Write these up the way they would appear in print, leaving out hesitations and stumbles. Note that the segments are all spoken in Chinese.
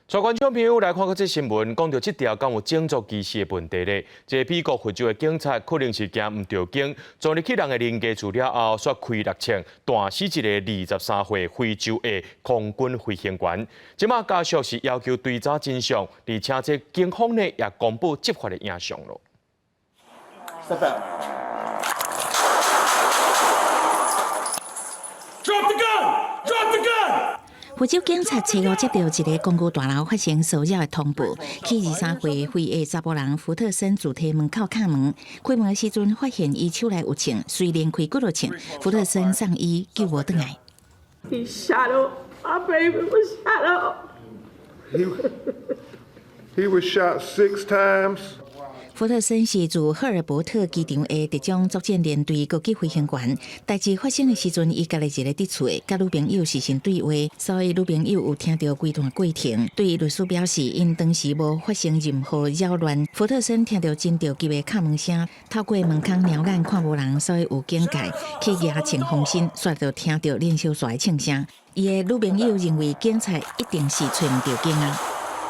全观众朋友来看到这新闻，讲到这条敢有种族歧视的问题咧。这美国非洲的警察可能是行唔对经，昨日去人的人家住了后，刷开6枪，弹死一个23岁非洲的空军飞行员。即马家属是要求追查真相，而且这警方呢也公布执法的影像咯。Step out. Drop the gun! Drop the gun! 非洲警察初五接到一个公寓大楼发生骚扰的通报，去23岁非裔查甫人福特森主体门口敲门，开门的时阵发现伊手内有枪，虽然开骨头枪，福特森送医救无转来。He shot up. My baby was shot up. He was shot 6 times. 福特森是自赫尔伯特机场的特种作战连队国际飞行员。代志发生的时阵，伊家己一个伫厝，甲女朋友时常对话，所以女朋友有听到规段过程。对律师表示，因当时无发生任何扰乱。福特森听到真着急的敲门声，透过门框瞄眼看无人，所以有警戒，去牙穿防身，煞就听到连小帅的庆声。伊的女朋友认为警察一定是找唔到警啊。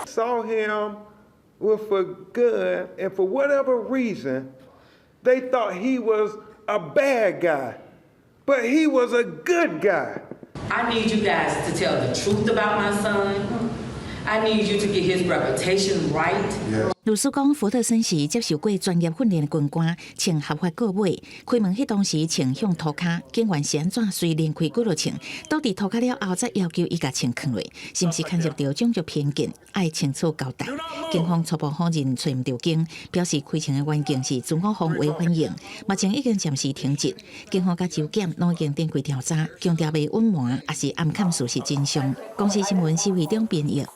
Saw him with a gun, and for whatever reason, they thought he was a bad guy, but he was a good guy. I need you guys to tell the truth about my son. I need you to get his reputation right. Yes. 律师讲，福特森是接受过专业训练的军官，穿合法告尾。开门迄当时穿向涂骹，警员是安怎虽然开骨头穿，倒伫涂骹了后再要求伊甲穿放落，是毋是牵涉到种族偏见？爱清楚交代。警方初步否认找唔到警，表示开枪的原因是自我防卫反应，目前已经暂时停职。警方甲州检拢已经展开调查，强调未隐瞒，也是暗砍事实真相。公司新闻是为中编译。